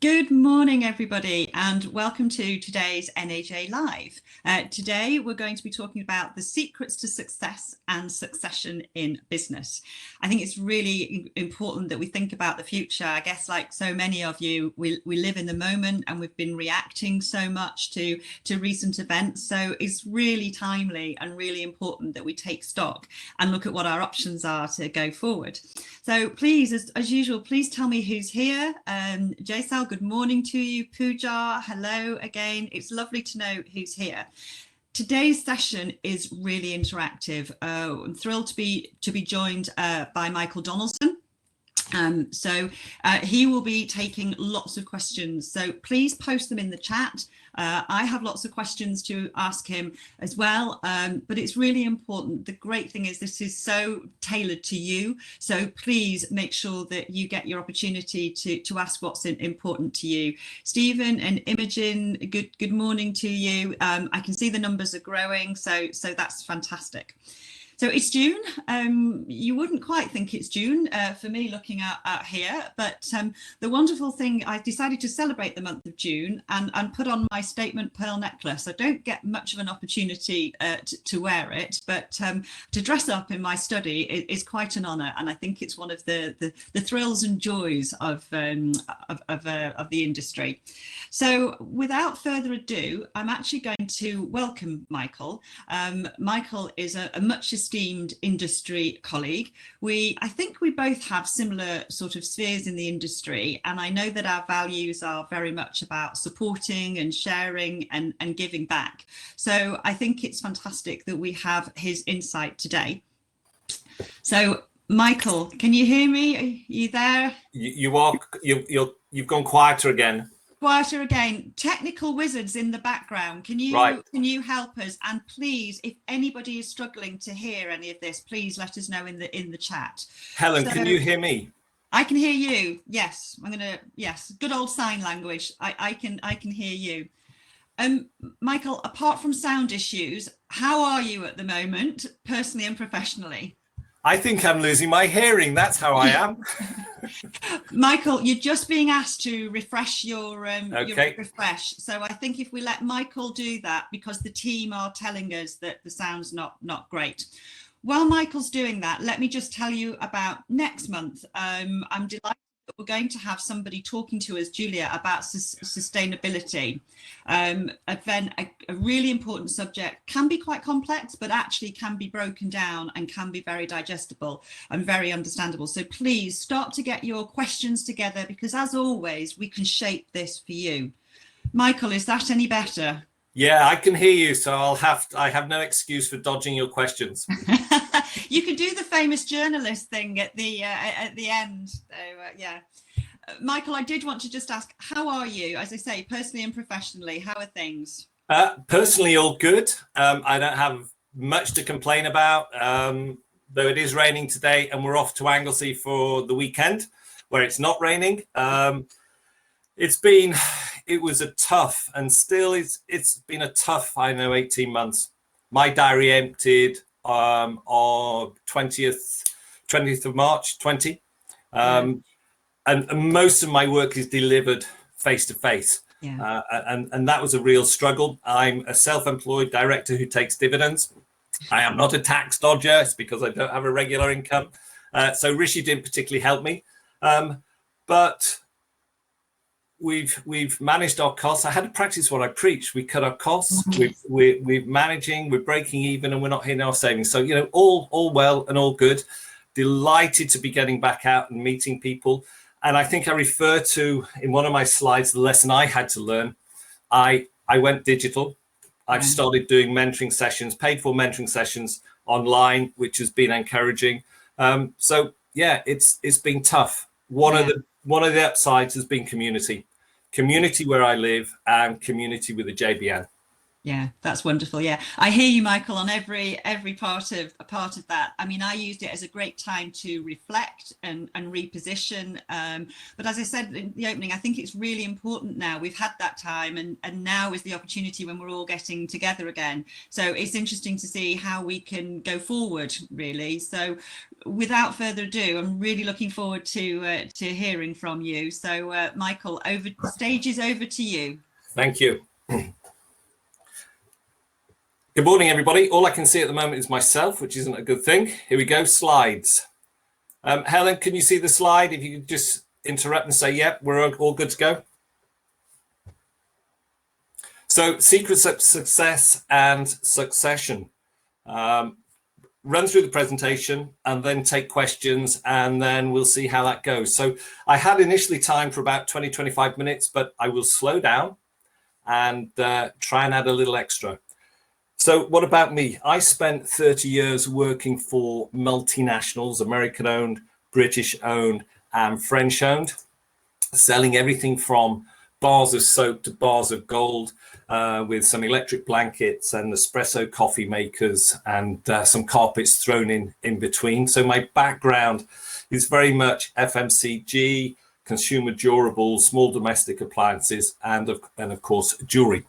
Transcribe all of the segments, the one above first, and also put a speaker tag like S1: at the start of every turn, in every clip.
S1: Good morning, everybody, and welcome to today's NAJ Live. Today, we're going to be talking about the secrets to success and succession in business. I think it's really important that we think about the future. I guess, like so many of you, we live in the moment and we've been reacting so much to recent events. So it's really timely and really important that we take stock and look at what our options are to go forward. So please, as usual, please tell me who's here. Jaisal, good morning to you. Pooja, hello again. It's lovely to know who's here. Today's session is really interactive. I'm thrilled to be joined by Michael Donaldson. He will be taking lots of questions, so please post them in the chat. I have lots of questions to ask him as well, but it's really important. The great thing is this is so tailored to you, so please make sure that you get your opportunity to ask what's important to you. Stephen and Imogen, good morning to you. I can see the numbers are growing, so that's fantastic. So it's June. You wouldn't quite think it's June for me looking out here, but the wonderful thing, I decided to celebrate the month of June and put on my statement pearl necklace. I don't get much of an opportunity to wear it, but to dress up in my study is quite an honour, and I think it's one of the thrills and joys of the industry. So without further ado, I'm actually going to welcome Michael. Michael is a much esteemed industry colleague. I think we both have similar sort of spheres in the industry, and I know that our values are very much about supporting and sharing and giving back. So I think it's fantastic that we have his insight today. So Michael, can you hear me? Are you there?
S2: You've gone quieter again.
S1: Quieter again. Technical wizards in the background. Can you help us? And please, if anybody is struggling to hear any of this, please let us know in the chat.
S2: Helen, can you hear me?
S1: I can hear you. Yes, yes. Good old sign language. I can hear you. Michael, apart from sound issues, how are you at the moment, personally and professionally?
S2: I think I'm losing my hearing. That's how I am.
S1: Michael, you're just being asked to refresh your refresh. So I think if we let Michael do that, because the team are telling us that the sound's not great. While Michael's doing that, let me just tell you about next month. I'm delighted that we're going to have somebody talking to us, Julia, about sustainability. A really important subject, can be quite complex, but actually can be broken down and can be very digestible and very understandable. So please start to get your questions together, because as always, we can shape this for you. Michael, is that any better?
S2: Yeah, I can hear you, so I have no excuse for dodging your questions.
S1: You can do the famous journalist thing at the end. So, yeah. Michael, I did want to just ask, how are you? As I say, personally and professionally, how are things?
S2: Personally, all good. I don't have much to complain about, though it is raining today, and we're off to Anglesey for the weekend, where it's not raining. It was a tough, and still it's been a tough, 18 months. My diary emptied on 20th of March 20. And most of my work is delivered face to face. And that was a real struggle. I'm a self-employed director who takes dividends. I am not a tax dodger. It's because I don't have a regular income. So Rishi didn't particularly help me. But we've managed our costs. I had to practice what I preach. We cut our costs. We're managing. We're breaking even, and we're not hitting our savings. So all well and all good. Delighted to be getting back out and meeting people. And I think I refer to in one of my slides the lesson I had to learn. I went digital. I've started doing mentoring sessions, paid for mentoring sessions online, which has been encouraging. So yeah, it's been tough. One of the upsides has been community where I live, and community with the JBN.
S1: Yeah, that's wonderful. Yeah, I hear you, Michael, on every part of that. I mean, I used it as a great time to reflect and reposition. But as I said in the opening, I think it's really important now. We've had that time, and now is the opportunity when we're all getting together again. So it's interesting to see how we can go forward, really. So without further ado, I'm really looking forward to hearing from you. So Michael, stage is over to you.
S2: Thank you. Good morning, everybody. All I can see at the moment is myself, which isn't a good thing. Here we go, slides. Helen, can you see the slide? If you could just interrupt and say, yep, we're all good to go. So secrets of success and succession. Run through the presentation and then take questions, and then we'll see how that goes. So I had initially timed for about 20-25 minutes, but I will slow down and try and add a little extra. So what about me? I spent 30 years working for multinationals, American-owned, British-owned, and French-owned, selling everything from bars of soap to bars of gold, with some electric blankets and espresso coffee makers and some carpets thrown in between. So my background is very much FMCG, consumer durables, small domestic appliances, and of course, jewelry.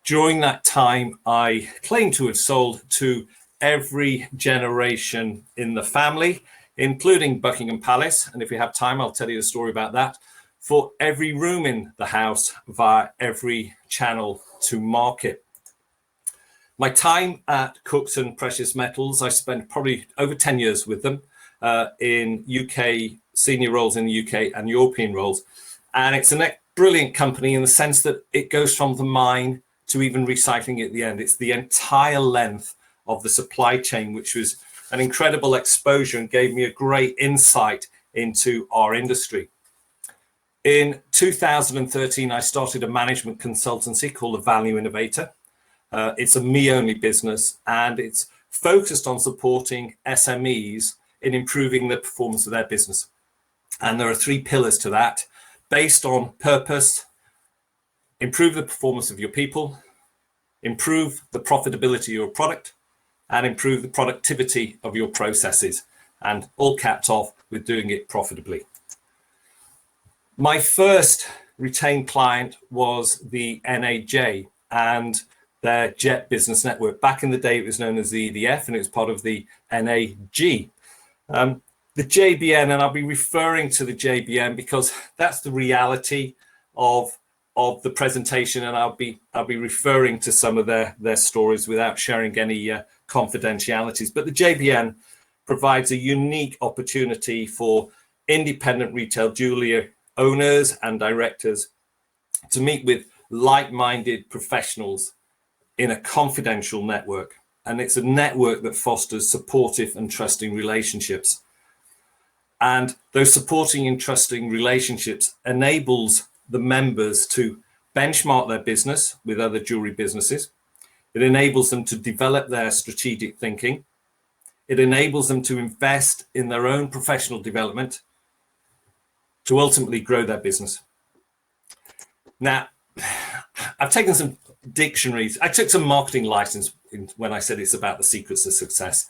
S2: During that time, I claim to have sold to every generation in the family, including Buckingham Palace. And if we have time, I'll tell you a story about that. For every room in the house via every channel to market. My time at Cooks and Precious Metals, I spent probably over 10 years with them in UK, senior roles in the UK and European roles. And it's a brilliant company in the sense that it goes from the mine to even recycling at the end. It's the entire length of the supply chain, which was an incredible exposure and gave me a great insight into our industry. In 2013, I started a management consultancy called The Value Innovator. It's a me-only business, and it's focused on supporting SMEs in improving the performance of their business. And there are 3 pillars to that, based on purpose: improve the performance of your people, improve the profitability of your product, and improve the productivity of your processes, and all capped off with doing it profitably. My first retained client was the NAJ and their jet business network. Back in the day, it was known as the EDF, and it was part of the NAG. The JBN, and I'll be referring to the JBN because that's the reality of the presentation, and I'll be referring to some of their stories without sharing any confidentialities. But the JBN provides a unique opportunity for independent retail jewelry owners and directors to meet with like-minded professionals in a confidential network. And it's a network that fosters supportive and trusting relationships. And those supporting and trusting relationships enables the members to benchmark their business with other jewelry businesses. It enables them to develop their strategic thinking. It enables them to invest in their own professional development to ultimately grow their business. Now, I've taken some dictionaries. I took some marketing license when I said it's about the secrets of success.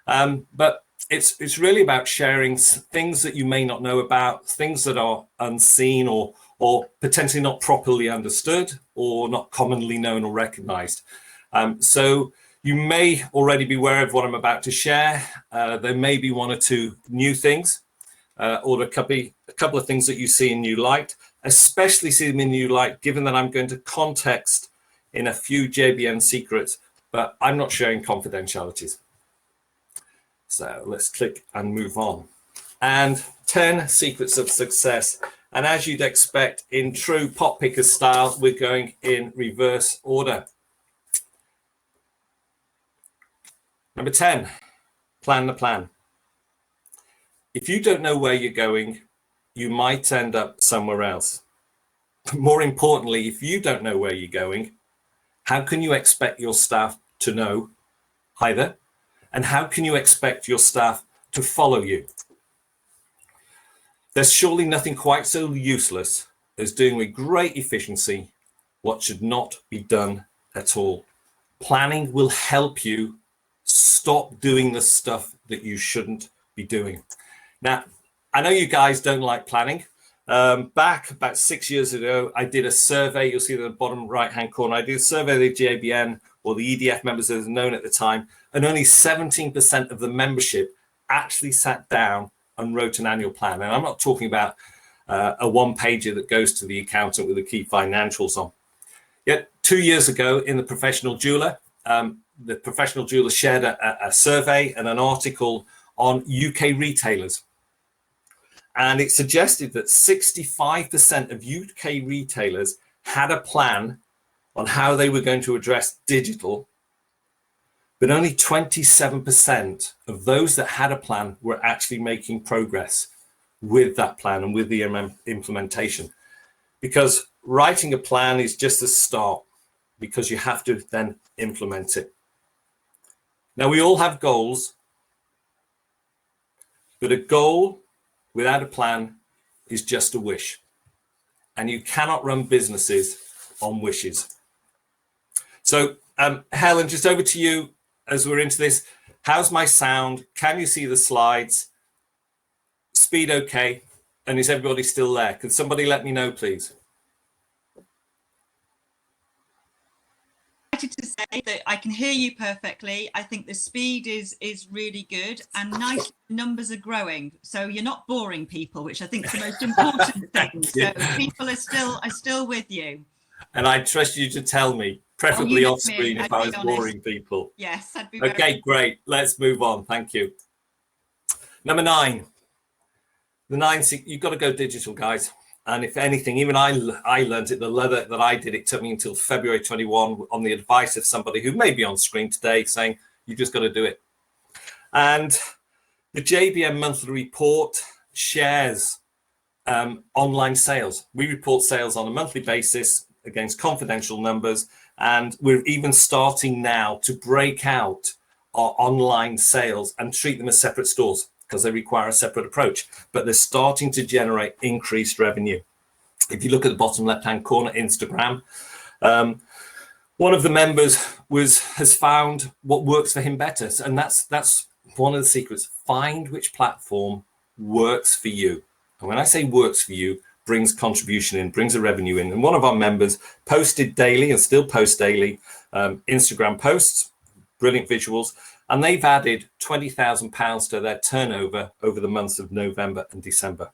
S2: But it's really about sharing things that you may not know about, things that are unseen or potentially not properly understood or not commonly known or recognized. So you may already be aware of what I'm about to share. There may be 1 or 2 new things, or a couple of things that you see in new light, especially see them in new light, given that I'm going to context in a few JBN secrets, but I'm not sharing confidentialities. So let's click and move on. And 10 secrets of success. And as you'd expect, in true pot picker style, we're going in reverse order. Number 10, plan the plan. If you don't know where you're going, you might end up somewhere else. But more importantly, if you don't know where you're going, how can you expect your staff to know either? And how can you expect your staff to follow you? There's surely nothing quite so useless as doing with great efficiency what should not be done at all. Planning will help you stop doing the stuff that you shouldn't be doing. Now, I know you guys don't like planning. Back about 6 years ago, I did a survey. You'll see in the bottom right-hand corner. I did a survey of the JBN, or the EDF members as known at the time, and only 17% of the membership actually sat down and wrote an annual plan. And I'm not talking about a one-pager that goes to the accountant with the key financials on. Yet 2 years ago in the Professional Jeweler shared a survey and an article on UK retailers. And it suggested that 65% of UK retailers had a plan on how they were going to address digital, but only 27% of those that had a plan were actually making progress with that plan and with the implementation. Because writing a plan is just a start, because you have to then implement it. Now, we all have goals, but a goal without a plan is just a wish. And you cannot run businesses on wishes. So, Helen, just over to you as we're into this. How's my sound? Can you see the slides? Speed okay? And is everybody still there? Could somebody let me know, please?
S1: To say that I can hear you perfectly. I think the speed is really good, and nice numbers are growing, so you're not boring people, which I think is the most important thing. So people are still with you,
S2: and I trust you to tell me, preferably off screen, if I was boring people.
S1: Yes, I'd be
S2: okay. Great, let's move on. Thank you. Number 9, the 9, you've got to go digital, guys. And if anything, even I learned it, the leather that I did, it took me until February 21 on the advice of somebody who may be on screen today saying, you just got to do it. And the JBM monthly report shares online sales. We report sales on a monthly basis against confidential numbers. And we're even starting now to break out our online sales and treat them as separate stores, because they require a separate approach, but they're starting to generate increased revenue. If you look at the bottom left-hand corner, Instagram, one of the members has found what works for him better, and that's one of the secrets. Find which platform works for you, and when I say works for you, brings contribution in, brings a revenue in. And one of our members posted daily and still posts daily Instagram posts, brilliant visuals. And they've added £20,000 to their turnover over the months of November and December.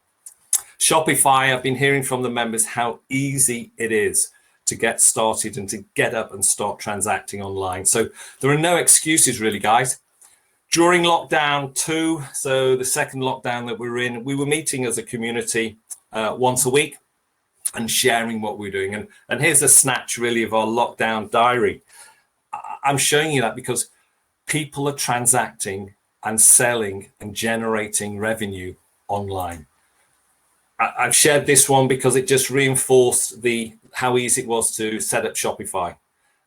S2: Shopify, I've been hearing from the members how easy it is to get started and to get up and start transacting online. So there are no excuses really, guys. During lockdown 2, so the second lockdown that we're in, we were meeting as a community once a week and sharing what we're doing. And here's a snatch really of our lockdown diary. I'm showing you that because people are transacting and selling and generating revenue online. I've shared this one because it just reinforced how easy it was to set up Shopify.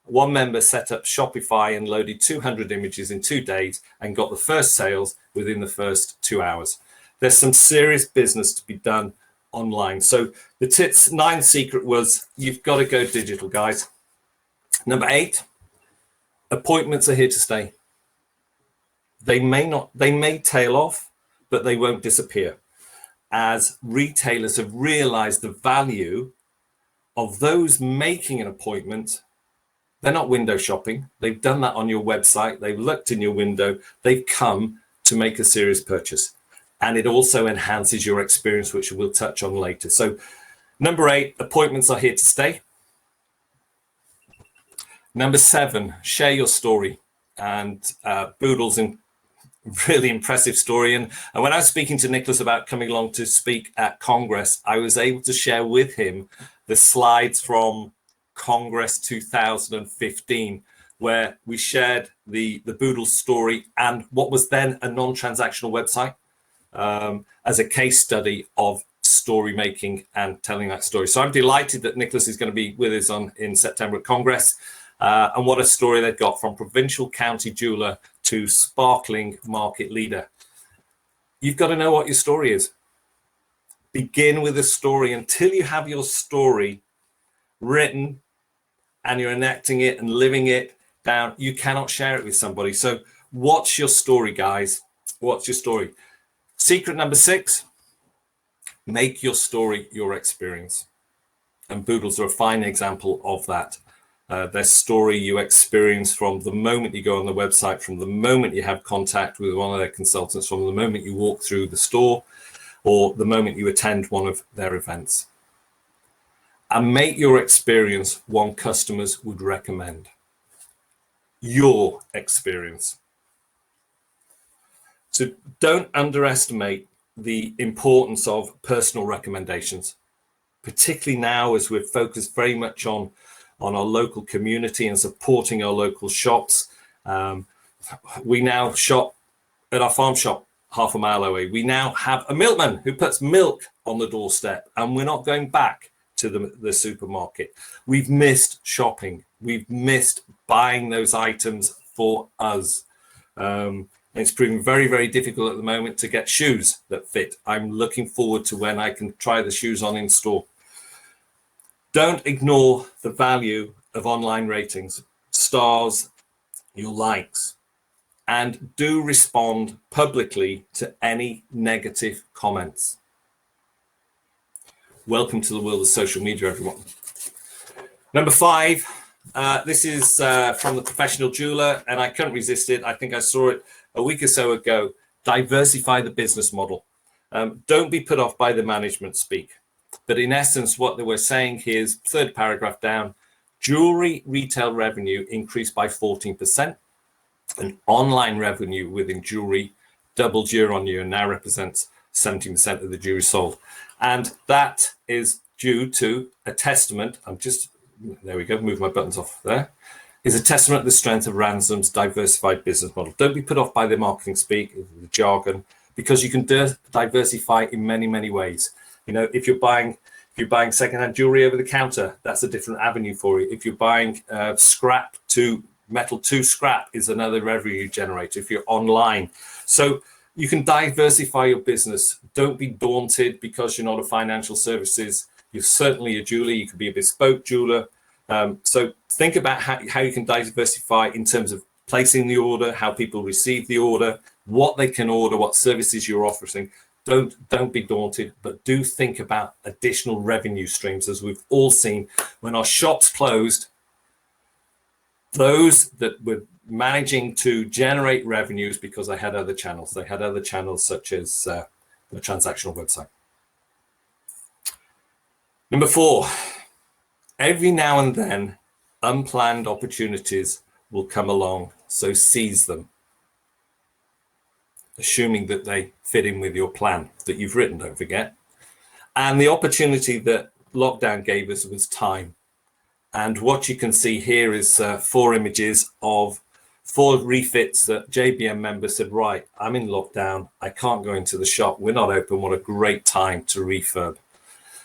S2: One member set up Shopify and loaded 200 images in 2 days and got the first sales within the first 2 hours. There's some serious business to be done online. So the 9th secret was you've got to go digital, guys. Number 8, appointments are here to stay. They may tail off, but they won't disappear, as retailers have realized the value of those making an appointment. They're not window shopping. They've done that on your website. They've looked in your window. They've come to make a serious purchase. And it also enhances your experience, which we'll touch on later. So number 8, appointments are here to stay. Number 7, share your story. And Boodle's in really impressive story. And when I was speaking to Nicholas about coming along to speak at Congress, I was able to share with him the slides from Congress 2015, where we shared the Boodle story and what was then a non-transactional website as a case study of story making and telling that story. So I'm delighted that Nicholas is going to be with us in September at Congress. And what a story they've got, from provincial county jeweler to sparkling market leader. You've got to know what your story is. Begin with a story. Until you have your story written and you're enacting it and living it, down, you cannot share it with somebody. So what's your story, guys? What's your story? Secret number 6, make your story your experience. And Boodles are a fine example of that. Their story you experience from the moment you go on the website, from the moment you have contact with one of their consultants, from the moment you walk through the store, or the moment you attend one of their events. And make your experience one customers would recommend. Your experience. So don't underestimate the importance of personal recommendations, particularly now as we're focused very much on our local community and supporting our local shops. We now shop at our farm shop half a mile away. We now have a milkman who puts milk on the doorstep, and we're not going back to the supermarket. We've missed shopping. We've missed buying those items for us. It's proving very, very difficult at the moment to get shoes that fit. I'm looking forward to when I can try the shoes on in store. Don't ignore the value of online ratings, stars, your likes, and do respond publicly to any negative comments. Welcome to the world of social media, everyone. Number 5, this is from the Professional Jeweler, and I couldn't resist it. I think I saw it a week or so ago. Diversify the business model. Don't be put off by the management speak. But in essence, what they were saying here is, third paragraph down, jewelry retail revenue increased by 14%, and online revenue within jewelry doubled year on year and now represents 17% of the jewelry sold. And that is due to a testament, there we go, move my buttons off there, is a testament to the strength of Ransom's diversified business model. Don't be put off by the marketing speak, the jargon, because you can diversify in many, many ways. You know, if you're buying secondhand jewelry over the counter, that's a different avenue for you. If you're buying scrap to metal to scrap, is another revenue generator. If you're online, so you can diversify your business. Don't be daunted because you're not a financial services. You're certainly a jeweler. You could be a bespoke jeweler. So think about how you can diversify in terms of placing the order, how people receive the order, what they can order, what services you're offering. Don't be daunted, but do think about additional revenue streams. As we've all seen, when our shops closed, those that were managing to generate revenues because they had other channels. They had other channels such as the transactional website. Number 4, every now and then, unplanned opportunities will come along, so seize them, assuming that they fit in with your plan that you've written, don't forget. And the opportunity that lockdown gave us was time. And what you can see here is 4 images of 4 refits that JBM members said, right, I'm in lockdown, I can't go into the shop, we're not open, what a great time to refurb.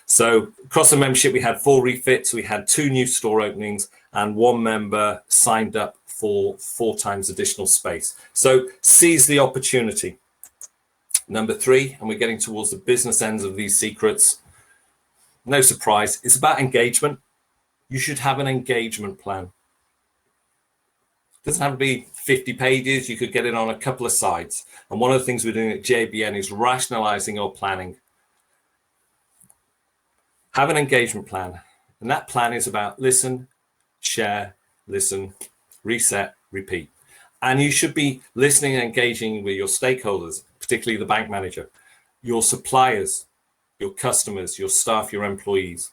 S2: So across the membership, we had 4 refits, we had 2 new store openings, and 1 member signed up for 4 times additional space. So seize the opportunity. Number 3, and we're getting towards the business ends of these secrets. No surprise, it's about engagement. You should have an engagement plan. It doesn't have to be 50 pages. You could get it on a couple of sides. And one of the things we're doing at JBN is rationalizing our planning. Have an engagement plan. And that plan is about listen, share, listen, reset, repeat. And you should be listening and engaging with your stakeholders, particularly the bank manager, your suppliers, your customers, your staff, your employees.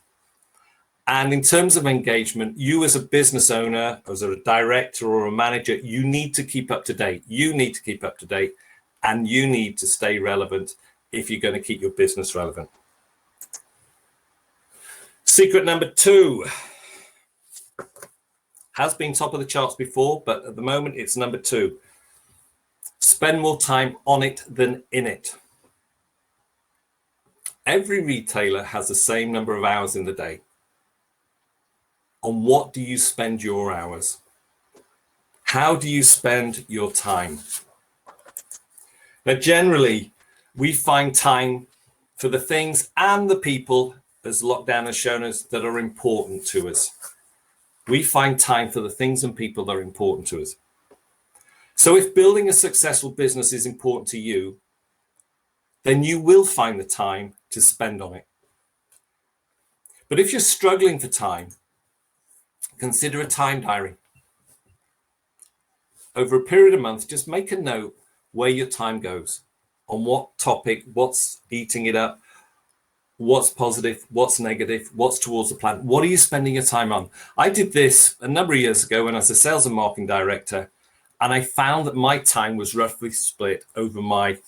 S2: And in terms of engagement, you as a business owner, as a director or a manager, you need to keep up to date. You need to keep up to date, and you need to stay relevant if you're going to keep your business relevant. Secret number 2 has been top of the charts before, but at the moment it's number 2. Spend more time on it than in it. Every retailer has the same number of hours in the day. On what do you spend your hours? How do you spend your time? Now, generally, we find time for the things and the people, as lockdown has shown us, that are important to us. We find time for the things and people that are important to us. So if building a successful business is important to you, then you will find the time to spend on it. But if you're struggling for time, consider a time diary. Over a period of months, just make a note where your time goes, on what topic, what's eating it up, what's positive, what's negative, what's towards the plan. What are you spending your time on? I did this a number of years ago when I was a sales and marketing director, and I found that my time was roughly split over my,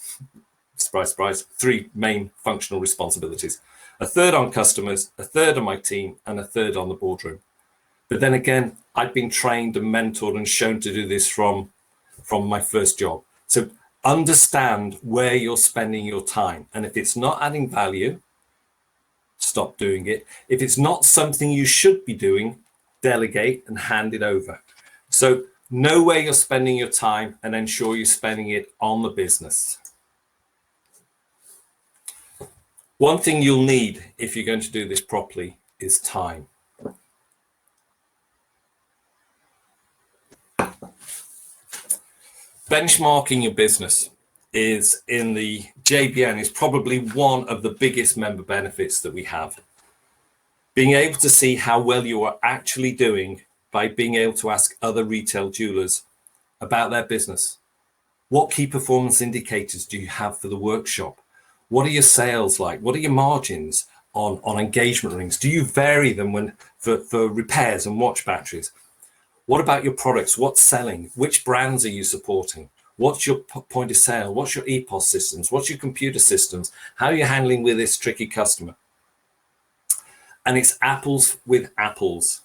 S2: surprise, surprise, 3 main functional responsibilities. A third on customers, a third on my team, and a third on the boardroom. But then again, I'd been trained and mentored and shown to do this from my first job. So understand where you're spending your time. And if it's not adding value, stop doing it. If it's not something you should be doing, delegate and hand it over. So know where you're spending your time and ensure you're spending it on the business. One thing you'll need if you're going to do this properly is time. Benchmarking your business is in the JBN is probably one of the biggest member benefits that we have. Being able to see how well you are actually doing by being able to ask other retail jewelers about their business. What key performance indicators do you have for the workshop? What are your sales like? What are your margins on engagement rings? Do you vary them for repairs and watch batteries? What about your products? What's selling? Which brands are you supporting? What's your point of sale? What's your EPOS systems? What's your computer systems? How are you handling with this tricky customer? And it's apples with apples.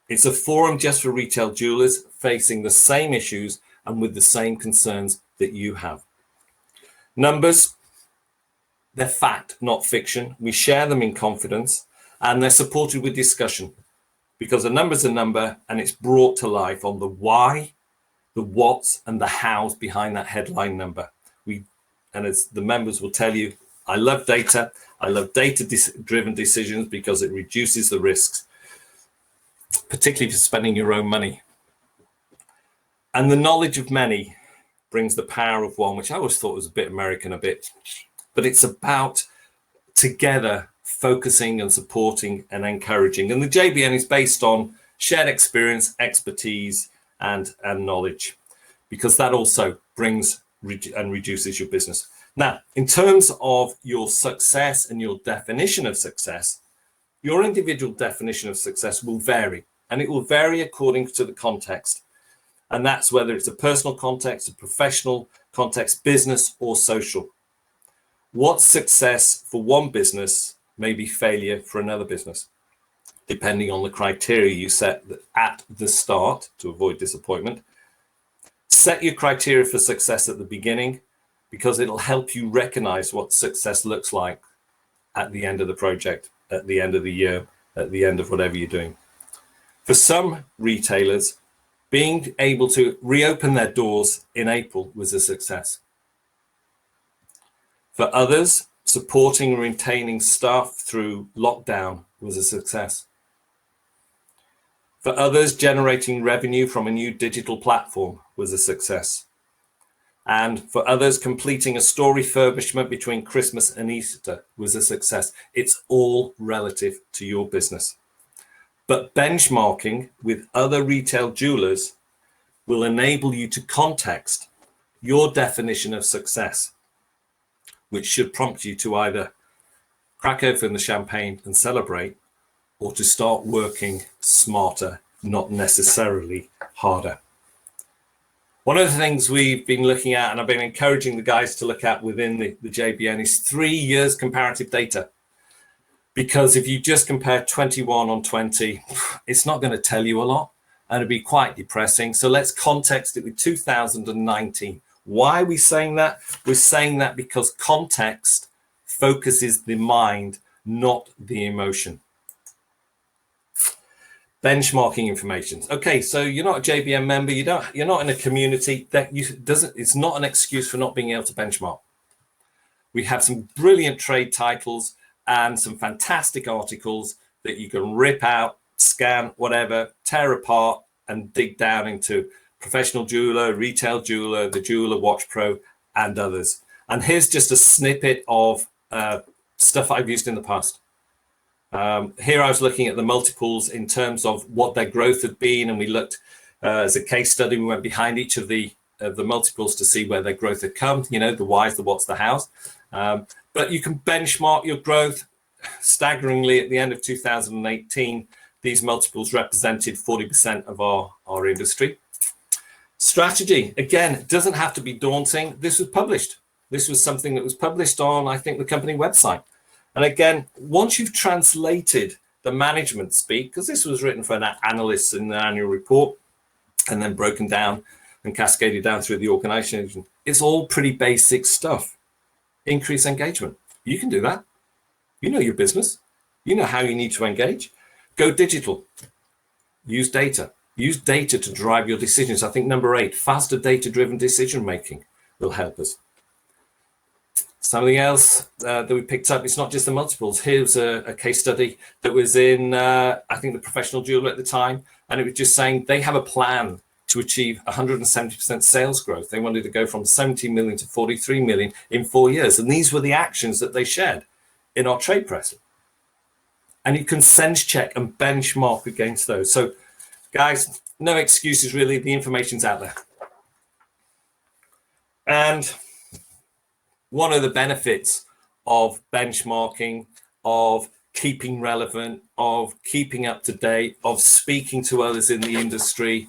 S2: It's a forum just for retail jewelers facing the same issues and with the same concerns that you have. Numbers, they're fact, not fiction. We share them in confidence, and they're supported with discussion, because a number's a number and it's brought to life on the why, the what's, and the how's behind that headline number. And as the members will tell you, I love data. I love data-driven decisions because it reduces the risks, particularly for spending your own money. And the knowledge of many brings the power of one, which I always thought was a bit American, but it's about together focusing and supporting and encouraging. And the JBN is based on shared experience, expertise, and knowledge, because that also brings and reduces your business. Now, in terms of your success and your definition of success, your individual definition of success will vary, and it will vary according to the context. And that's whether it's a personal context, a professional context, business, or social. What's success for one business may be failure for another business, depending on the criteria you set at the start to avoid disappointment. Set your criteria for success at the beginning, because it'll help you recognize what success looks like at the end of the project, at the end of the year, at the end of whatever you're doing. For some retailers, being able to reopen their doors in April was a success. For others, supporting and retaining staff through lockdown was a success. For others, generating revenue from a new digital platform was a success. And for others, completing a store refurbishment between Christmas and Easter was a success. It's all relative to your business. But benchmarking with other retail jewelers will enable you to context your definition of success, which should prompt you to either crack open the champagne and celebrate, or to start working smarter, not necessarily harder. One of the things we've been looking at, and I've been encouraging the guys to look at within the JBN, is 3 years comparative data. Because if you just compare 21 on 20, it's not going to tell you a lot, and it'd be quite depressing. So let's context it with 2019. Why are we saying that? We're saying that because context focuses the mind, not the emotion. Benchmarking information. Okay, so you're not a JBN member, you're not in a community it's not an excuse for not being able to benchmark. We have some brilliant trade titles and some fantastic articles that you can rip out, scan, whatever, tear apart and dig down into professional jeweler, retail jeweler, the jeweler, Watch Pro, and others. And here's just a snippet of stuff I've used in the past. Here I was looking at the multiples in terms of what their growth had been, and we looked as a case study. We went behind each of the multiples to see where their growth had come. You know, the whys, the whats, the hows. But you can benchmark your growth. Staggeringly, at the end of 2018, these multiples represented 40% of our industry. Strategy, again, it doesn't have to be daunting. This was published. This was something that was published on, I think, the company website. And again, once you've translated the management speak, because this was written for analysts in the annual report and then broken down and cascaded down through the organization, it's all pretty basic stuff. Increase engagement. You can do that. You know your business. You know how you need to engage. Go digital. Use data. Use data to drive your decisions. I think number 8, faster data-driven decision making will help us. Something else that we picked up, it's not just the multiples. Here's a case study that was in, I think, the Professional Jeweler at the time. And it was just saying they have a plan to achieve 170% sales growth. They wanted to go from 70 million to 43 million in 4 years. And these were the actions that they shared in our trade press. And you can sense check and benchmark against those. So guys, no excuses really. The information's out there. And one of the benefits of benchmarking, of keeping relevant, of keeping up to date, of speaking to others in the industry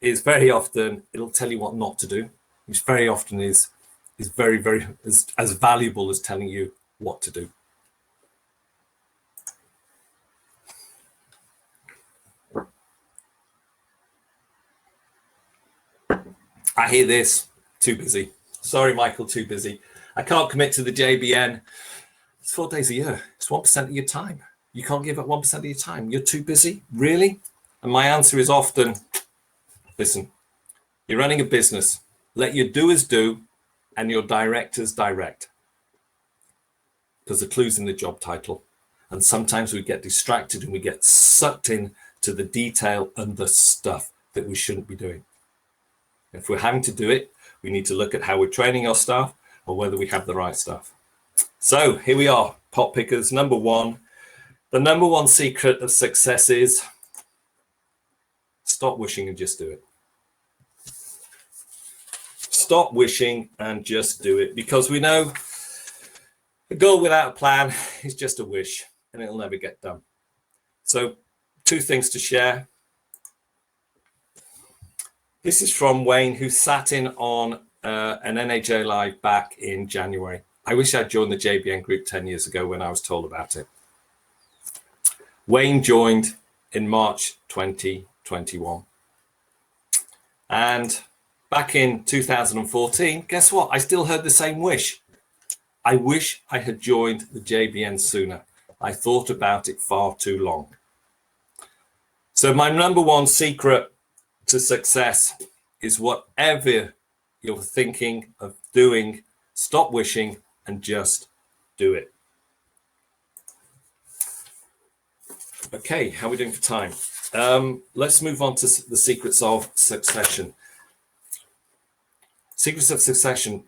S2: is very often it'll tell you what not to do, which very often is very, very as valuable as telling you what to do. I hear this, too busy. Sorry, Michael, too busy. I can't commit to the JBN. It's 4 days a year. It's 1% of your time. You can't give up 1% of your time. You're too busy? Really? And my answer is often, listen, you're running a business. Let your doers do and your directors direct. Because the clue's in the job title. And sometimes we get distracted and we get sucked in to the detail and the stuff that we shouldn't be doing. If we're having to do it, we need to look at how we're training our staff or whether we have the right stuff. So here we are, pot pickers. Number 1, the number 1 secret of success is stop wishing and just do it. Stop wishing and just do it, because we know a goal without a plan is just a wish and it'll never get done. So 2 things to share. This is from Wayne, who sat in on an NAJ Live back in January. I wish I'd joined the JBN group 10 years ago when I was told about it. Wayne joined in March 2021. And back in 2014, guess what? I still heard the same wish. I wish I had joined the JBN sooner. I thought about it far too long. So my number 1 secret to success is whatever you're thinking of doing, stop wishing and just do it. Okay, how are we doing for time? Let's move on to the secrets of succession. Secrets of succession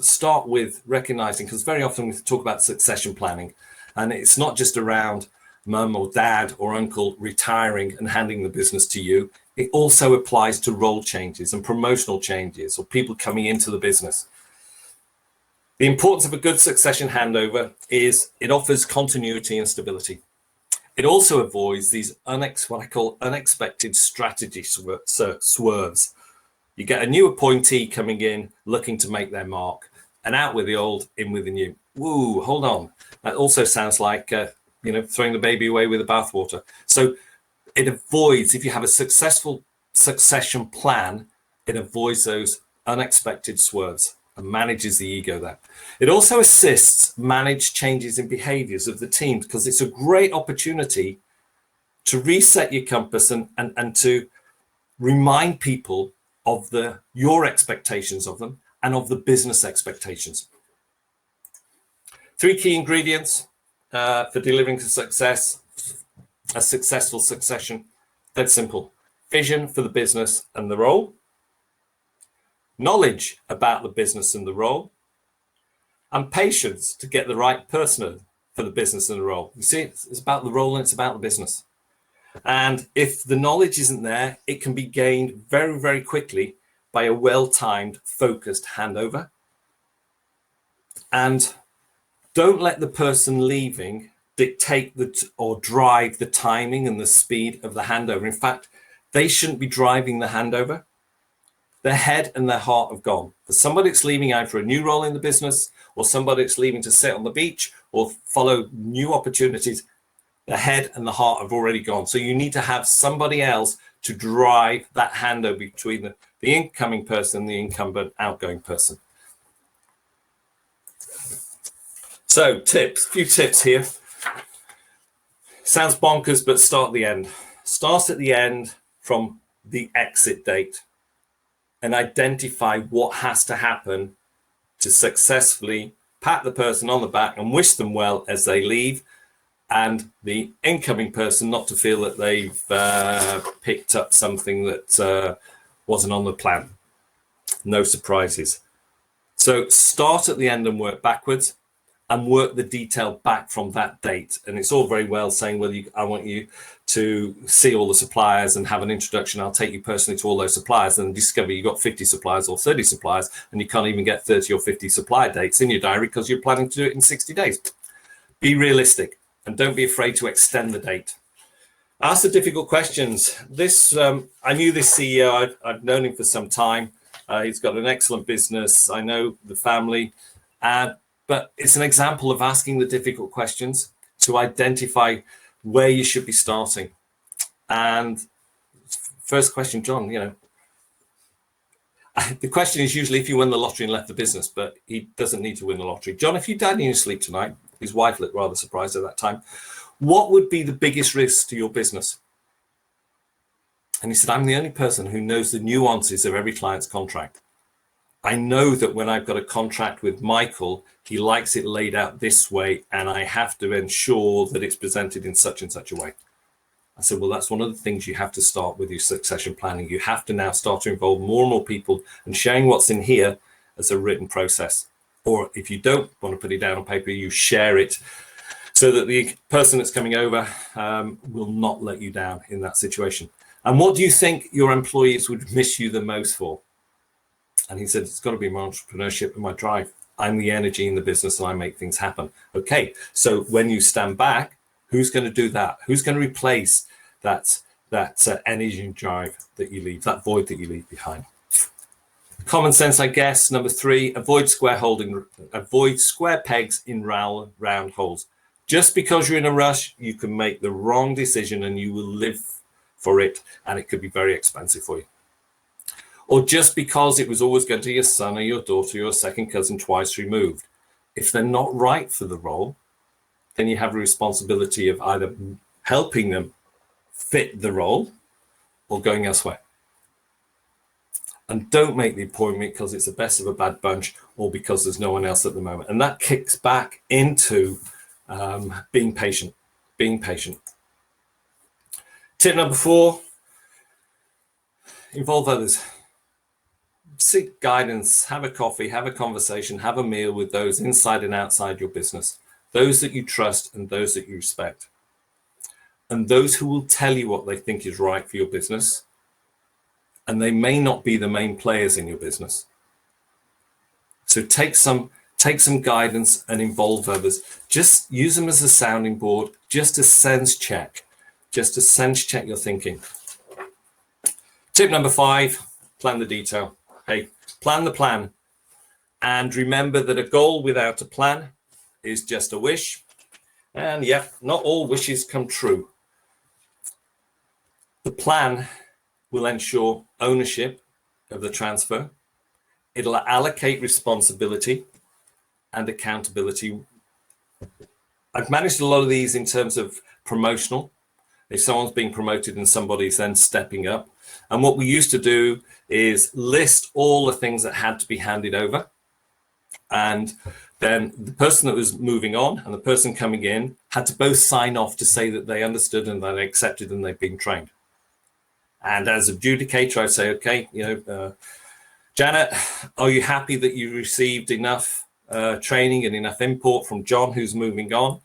S2: start with recognizing, because very often we talk about succession planning, and it's not just around mum or dad or uncle retiring and handing the business to you. It also applies to role changes and promotional changes or people coming into the business. The importance of a good succession handover is it offers continuity and stability. It also avoids these what I call unexpected strategy swerves. You get a new appointee coming in looking to make their mark, and out with the old, in with the new. Woo, hold on. That also sounds like throwing the baby away with the bathwater. So it avoids, if you have a successful succession plan, it avoids those unexpected swerves and manages the ego there. It also assists manage changes in behaviors of the team, because it's a great opportunity to reset your compass and to remind people of your expectations of them and of the business expectations. 3 key ingredients for delivering success. a successful succession? That's simple. Vision for the business and the role, knowledge about the business and the role, and patience to get the right person for the business and the role. You see, it's about the role and it's about the business. And if the knowledge isn't there, it can be gained very, very quickly by a well-timed, focused handover. And don't let the person leaving dictate or drive the timing and the speed of the handover. In fact, they shouldn't be driving the handover. Their head and their heart have gone. For somebody that's leaving out for a new role in the business, or somebody that's leaving to sit on the beach or follow new opportunities, the head and the heart have already gone. So you need to have somebody else to drive that handover between the incoming person and the incumbent outgoing person. So tips, a few tips here. Sounds bonkers, but start at the end. Start at the end from the exit date and identify what has to happen to successfully pat the person on the back and wish them well as they leave, and the incoming person not to feel that they've picked up something that wasn't on the plan. No surprises. So start at the end and work backwards, and work the detail back from that date. And it's all very well saying, well, I want you to see all the suppliers and have an introduction. I'll take you personally to all those suppliers, and discover you've got 50 suppliers or 30 suppliers, and you can't even get 30 or 50 supplier dates in your diary because you're planning to do it in 60 days. Be realistic and don't be afraid to extend the date. Ask the difficult questions. I knew this CEO, I've known him for some time. He's got an excellent business. I know the family, but it's an example of asking the difficult questions to identify where you should be starting. And first question, John, the question is usually if you won the lottery and left the business, but he doesn't need to win the lottery. John, if you died in your sleep tonight, his wife looked rather surprised at that time, what would be the biggest risk to your business? And he said, I'm the only person who knows the nuances of every client's contract. I know that when I've got a contract with Michael, he likes it laid out this way, and I have to ensure that it's presented in such and such a way. I said, well, that's one of the things you have to start with your succession planning. You have to now start to involve more and more people and sharing what's in here as a written process. Or if you don't want to put it down on paper, you share it so that the person that's coming over will not let you down in that situation. And what do you think your employees would miss you the most for? And he said, it's got to be my entrepreneurship and my drive. I'm the energy in the business and I make things happen. Okay, so when you stand back, who's going to do that? Who's going to replace that energy and drive that you leave, that void that you leave behind? Common sense, I guess. Number 3, avoid square pegs in round holes. Just because you're in a rush, you can make the wrong decision and you will live for it, and it could be very expensive for you. Or just because it was always going to your son or your daughter or your second cousin twice removed. If they're not right for the role, then you have a responsibility of either helping them fit the role or going elsewhere. And don't make the appointment because it's the best of a bad bunch or because there's no one else at the moment. And that kicks back into being patient. Tip number 4, involve others. Seek guidance, have a coffee, have a conversation, have a meal with those inside and outside your business, those that you trust and those that you respect, and those who will tell you what they think is right for your business. And they may not be the main players in your business. So take some guidance and involve others. Just use them as a sounding board, just to sense check your thinking. Tip number 5, plan the detail. Hey, plan the plan. And remember that a goal without a plan is just a wish. And yeah, not all wishes come true. The plan will ensure ownership of the transfer. It'll allocate responsibility and accountability. I've managed a lot of these in terms of promotional. If someone's being promoted and somebody's then stepping up. And what we used to do is list all the things that had to be handed over. And then the person that was moving on and the person coming in had to both sign off to say that they understood and that they accepted and they've been trained. And as adjudicator, I'd say, okay, Janet, are you happy that you received enough training and enough input from John, who's moving on?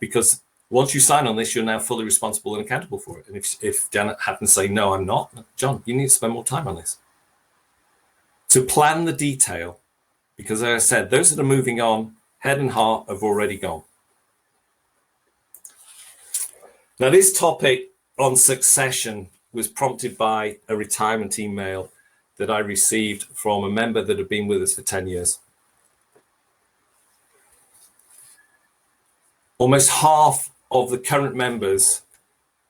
S2: Because once you sign on this, you're now fully responsible and accountable for it. And if Janet happens to say, no, I'm not, John, you need to spend more time on this. To plan the detail, because as I said, those that are moving on, head and heart have already gone. Now, this topic on succession was prompted by a retirement email that I received from a member that had been with us for 10 years. Almost half of the current members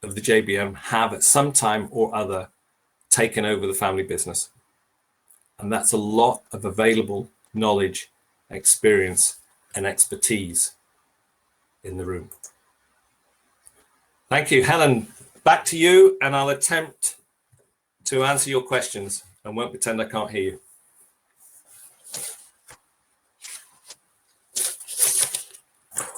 S2: of the JBM have at some time or other taken over the family business. And that's a lot of available knowledge, experience, and expertise in the room. Thank you, Helen. Back to you, and I'll attempt to answer your questions and won't pretend I can't hear you.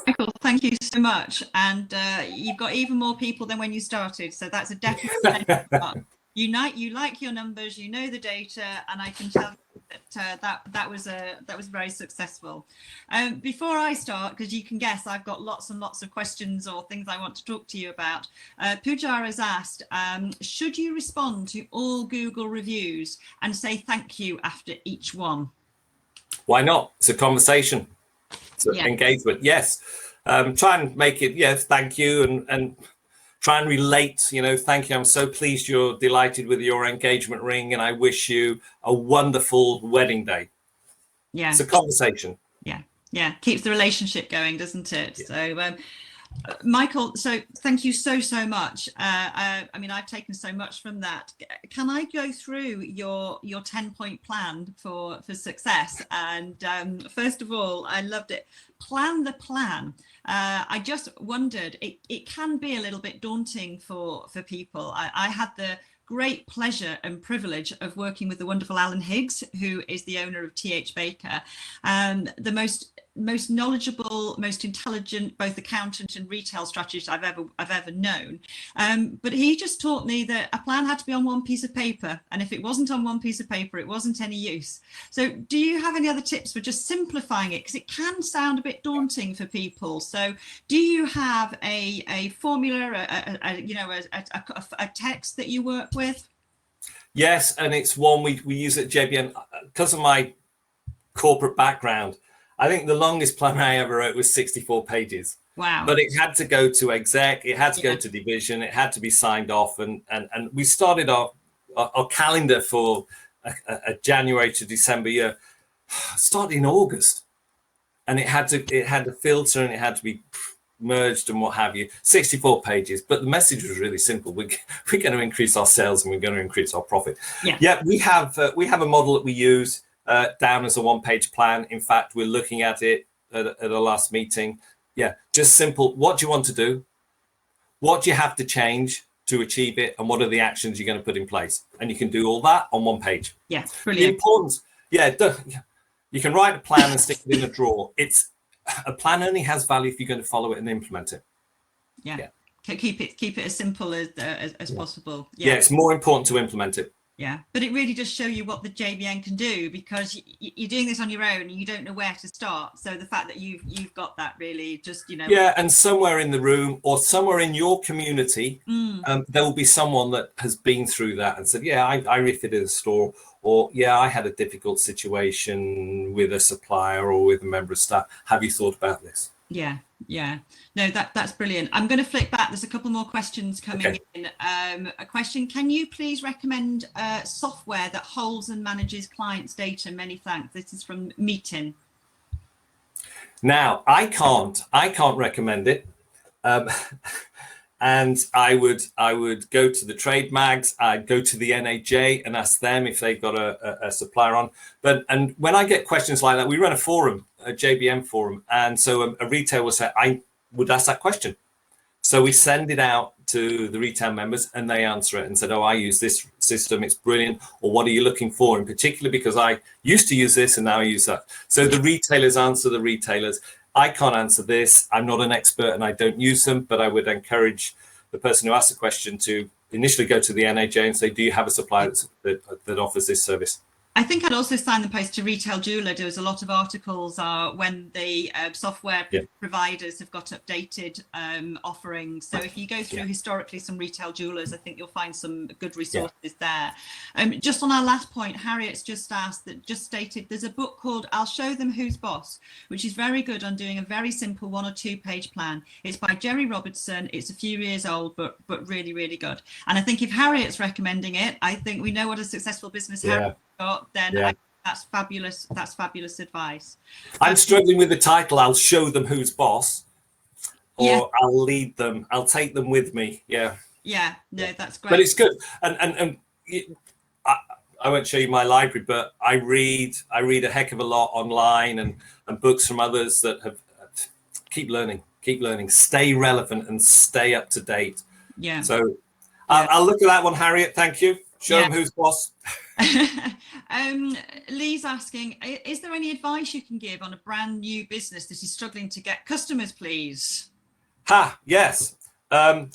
S1: Michael, thank you so much. And you've got even more people than when you started, so that's a definite start. You like your numbers, you know the data, and I can tell that was very successful. Before I start, because you can guess I've got lots and lots of questions or things I want to talk to you about. Poojar has asked, should you respond to all Google reviews and say thank you after each one?
S2: Why not? It's a conversation. It's an engagement. Yes. Try and make it, yes, thank you, and try and relate, thank you. I'm so pleased you're delighted with your engagement ring, and I wish you a wonderful wedding day. Yeah. It's a conversation.
S1: Yeah. Yeah. Keeps the relationship going, doesn't it? Yeah. So, Michael, so thank you so much. I mean, I've taken so much from that. Can I go through your 10-point plan for success? And first of all, I loved it. Plan the plan. I just wondered, it can be a little bit daunting for people. I had the great pleasure and privilege of working with the wonderful Alan Higgs, who is the owner of TH Baker, the most knowledgeable, most intelligent, both accountant and retail strategist I've ever known. But he just taught me that a plan had to be on one piece of paper, and if it wasn't on one piece of paper, it wasn't any use. So do you have any other tips for just simplifying it? Because it can sound a bit daunting for people. So do you have a formula, a text that you work with?
S2: Yes, and it's one we use at JBM. Because of my corporate background, I think the longest plan I ever wrote was 64 pages.
S1: Wow.
S2: But it had to go to exec, it had to go to division, it had to be signed off. And we started our calendar for a January to December year, started in August. And it had to filter and it had to be merged and what have you. 64 pages. But the message was really simple. We're going to increase our sales and we're going to increase our profit. Yeah, we have a model that we use. Down as a one-page plan. In fact, we're looking at it at a last meeting. Yeah, just simple. What do you want to do? What do you have to change to achieve it? And what are the actions you're going to put in place? And you can do all that on one page.
S1: Yeah, brilliant.
S2: The importance, you can write a plan and stick it in a drawer. A plan only has value if you're going to follow it and implement it.
S1: Yeah. Keep it as simple as possible.
S2: Yeah, it's more important to implement it.
S1: Yeah, but it really does show you what the JBN can do, because you're doing this on your own and you don't know where to start. So the fact that you've got that really just,
S2: Yeah, and somewhere in the room or somewhere in your community, there will be someone that has been through that and said, yeah, I refitted a store, or yeah, I had a difficult situation with a supplier or with a member of staff. Have you thought about this?
S1: Yeah. No, that's brilliant. I'm going to flick back. There's a couple more questions coming in. A question: can you please recommend software that holds and manages clients' data? Many thanks. This is from Meetin.
S2: Now, I can't recommend it. And I would go to the trade mags, I'd go to the NAJ and ask them if they've got a supplier on. And when I get questions like that, we run a forum, a JBM forum. And so a retailer will say, I would ask that question. So we send it out to the retail members and they answer it and said, oh, I use this system, it's brilliant, or what are you looking for in particular? Because I used to use this and now I use that. So the retailers answer the retailers. I can't answer this. I'm not an expert and I don't use them, but I would encourage the person who asked the question to initially go to the NAJ and say, do you have a supplier that offers this service?
S1: I think I'd also sign the post to Retail Jeweler. There's a lot of articles when the software providers have got updated offerings. So if you go through historically some retail jewelers, I think you'll find some good resources there. Just on our last point, Harriet's just stated there's a book called I'll Show Them Who's Boss, which is very good on doing a very simple 1 or 2 page plan. It's by Jerry Robertson. It's a few years old, but really, really good. And I think if Harriet's recommending it, I think we know what a successful business Harriet got, then that's fabulous. That's fabulous advice.
S2: I'm struggling with the title. I'll show them who's boss, or I'll lead them. I'll take them with me. No, that's great.
S1: But
S2: it's good. And I won't show you my library, but I read a heck of a lot online and books from others that have keep learning, stay relevant and stay up to date. So I'll look at that one, Harriet. Thank you. Show them who's boss.
S1: Lee's asking, is there any advice you can give on a brand new business that is struggling to get customers, please?
S2: Yes. I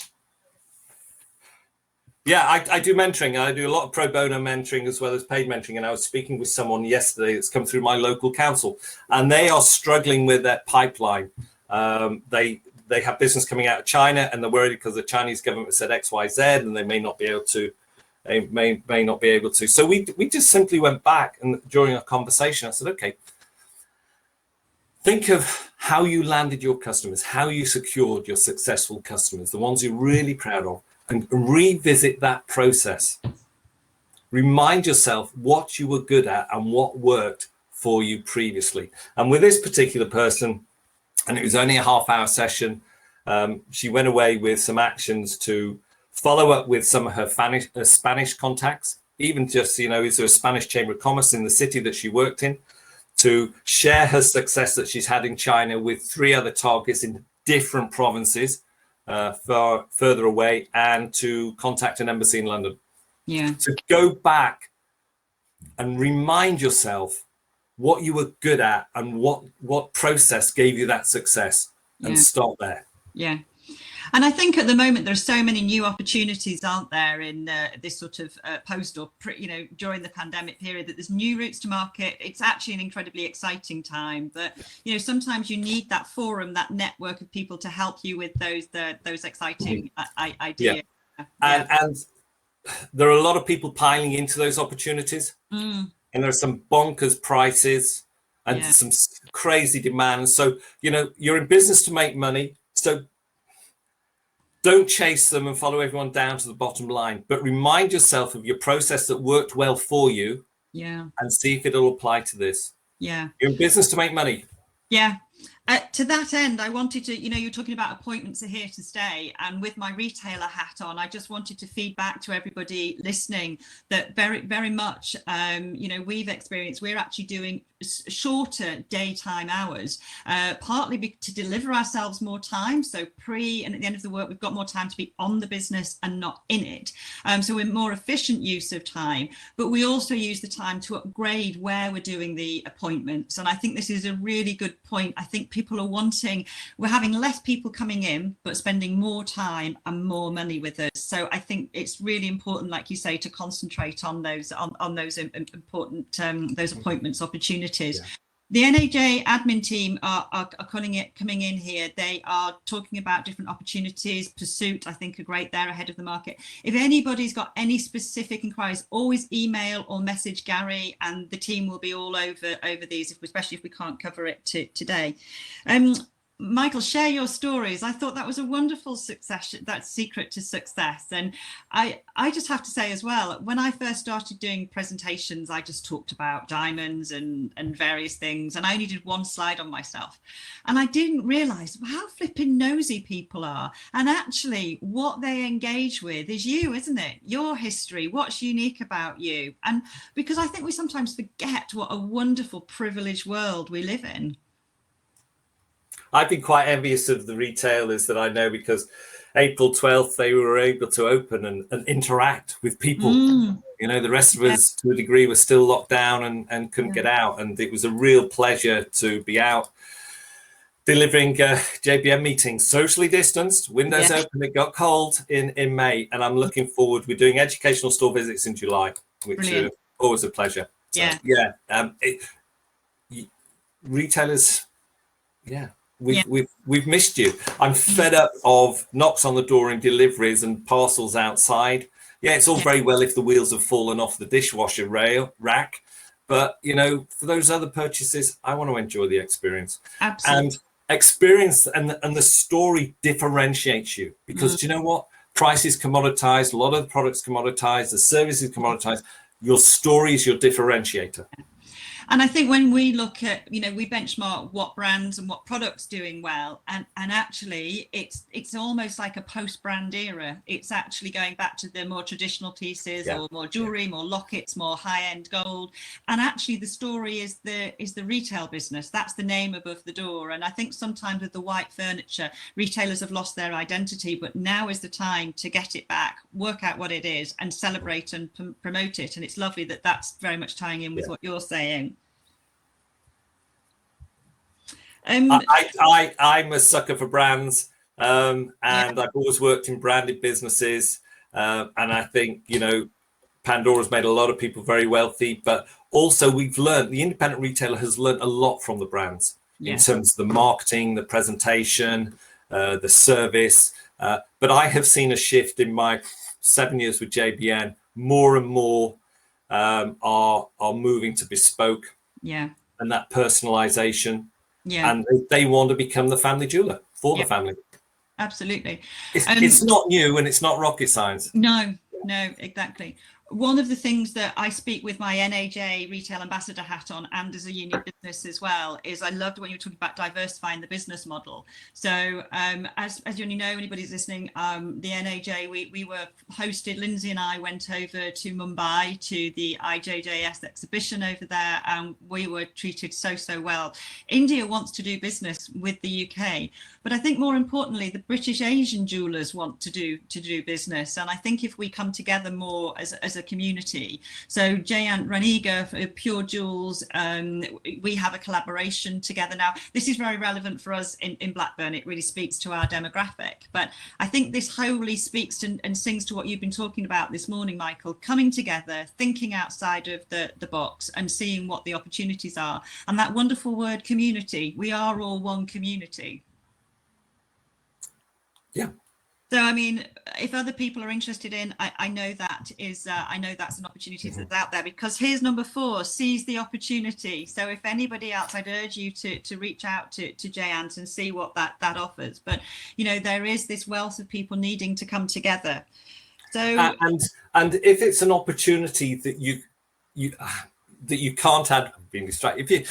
S2: do mentoring. I do a lot of pro bono mentoring as well as paid mentoring. And I was speaking with someone yesterday that's come through my local council, and they are struggling with their pipeline. They have business coming out of China, and they're worried because the Chinese government said X, Y, Z, and they may not be able to. So we just simply went back, and during our conversation, I said, okay, think of how you landed your customers, how you secured your successful customers, the ones you're really proud of, and revisit that process. Remind yourself what you were good at and what worked for you previously. And with this particular person, and it was only a half-hour session, she went away with some actions to follow up with some of her Spanish contacts, even just, is there a Spanish Chamber of Commerce in the city that she worked in, to share her success that she's had in China with 3 other targets in different provinces further away, and to contact an embassy in London. So go back and remind yourself what you were good at and what process gave you that success, and start there. And
S1: I think at the moment there's so many new opportunities, aren't there, in this sort of post or during the pandemic period, that there's new routes to market. It's actually an incredibly exciting time. But sometimes you need that forum, that network of people to help you with those exciting ideas.
S2: And there are a lot of people piling into those opportunities, and there are some bonkers prices and some crazy demands. So you're in business to make money. So don't chase them and follow everyone down to the bottom line, but remind yourself of your process that worked well for you, and see if it'll apply to this. You're in business to make money.
S1: To that end, I wanted to, you're talking about appointments are here to stay. And with my retailer hat on, I just wanted to feed back to everybody listening that very, very much, we've experienced, we're actually doing shorter daytime hours, partly to deliver ourselves more time. So and at the end of the work, we've got more time to be on the business and not in it. So we're more efficient use of time, but we also use the time to upgrade where we're doing the appointments. And I think this is a really good point. I think people are we're having less people coming in, but spending more time and more money with us. So I think it's really important, like you say, to concentrate on those important those appointments opportunities. The NAJ admin team are coming in here. They are talking about different opportunities. Pursuit, I think, are great. They're ahead of the market. If anybody's got any specific inquiries, always email or message Gary, and the team will be all over these, especially if we can't cover it today. Michael, share your stories. I thought that was a wonderful success, that secret to success. And I just have to say as well, when I first started doing presentations, I just talked about diamonds and various things, and I only did 1 slide on myself. And I didn't realize how flipping nosy people are. And actually what they engage with is you, isn't it? Your history, what's unique about you. And because I think we sometimes forget what a wonderful, privileged world we live in.
S2: I've been quite envious of the retailers that I know, because April 12th they were able to open and interact with people. You know, the rest of us to a degree were still locked down and couldn't get out, and it was a real pleasure to be out delivering JBM meetings, socially distanced, windows open. It got cold in May, and I'm looking forward. We're doing educational store visits in July, which are always a pleasure. So, retailers, we've missed you. I'm fed up of knocks on the door and deliveries and parcels outside. Yeah, it's all very well if the wheels have fallen off the dishwasher rack, but you know, for those other purchases, I want to enjoy the experience.
S1: Absolutely.
S2: And experience and the story differentiates you, because do you know what? Price is commoditized, a lot of the products commoditized, the service is commoditized. Your story is your differentiator.
S1: And I think when we look at, you know, we benchmark what brands and what products doing well, and actually it's almost like a post-brand era. It's actually going back to the more traditional pieces, or more jewelry, more lockets, more high-end gold. And actually the story is the retail business. That's the name above the door. And I think sometimes with the white furniture, retailers have lost their identity, but now is the time to get it back, work out what it is, and celebrate and promote it. And it's lovely that that's very much tying in with what you're saying.
S2: I'm a sucker for brands, and I've always worked in branded businesses, and I think, you know, Pandora's made a lot of people very wealthy, but also we've learned, the independent retailer has learned a lot from the brands in terms of the marketing, the presentation, the service, but I have seen a shift in my 7 years with JBN. More and more are moving to bespoke, and that personalization. And they want to become the family jeweler for the family.
S1: Absolutely.
S2: It's not new, and it's not rocket science.
S1: No, exactly. One of the things that I speak with my NAJ retail ambassador hat on, and as a unique business as well, is I loved when you were talking about diversifying the business model. So as you only know, anybody's listening, the NAJ, we were hosted, Lindsay and I went over to Mumbai to the IJJS exhibition over there, and we were treated so well. India wants to do business with the UK, but I think more importantly, the British Asian jewelers want to do business. And I think if we come together more as a community, so Jayant Raniga for Pure Jewels, we have a collaboration together now. This is very relevant for us in Blackburn. It really speaks to our demographic, but I think this wholly speaks to, and sings to what you've been talking about this morning, Michael, coming together, thinking outside of the box and seeing what the opportunities are. And that wonderful word community, we are all one community.
S2: Yeah.
S1: So, I mean, if other people are interested in, I know that is, I know that's an opportunity that's out there, because here's number 4, seize the opportunity. So if anybody else, I'd urge you to reach out to Jayant and see what that offers. But, you know, there is this wealth of people needing to come together. So
S2: and if it's an opportunity that you can't have, being distracted.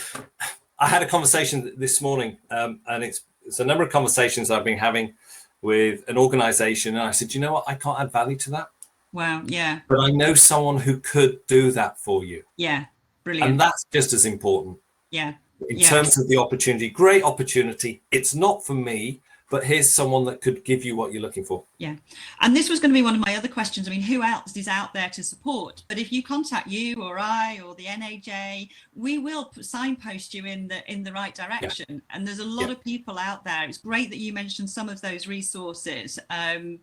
S2: I had a conversation this morning, and it's a number of conversations I've been having with an organization, and I said, you know what, I can't add value to that.
S1: Wow. Yeah.
S2: But I know someone who could do that for you.
S1: Yeah. Brilliant.
S2: And that's just as important.
S1: Yeah.
S2: In terms of the opportunity, great opportunity. It's not for me, but here's someone that could give you what you're looking for. Yeah.
S1: And this was going to be one of my other questions. I mean, who else is out there to support? But if you contact you or I or the NAJ, we will signpost you in the right direction. Yeah. And there's a lot of people out there. It's great that you mentioned some of those resources.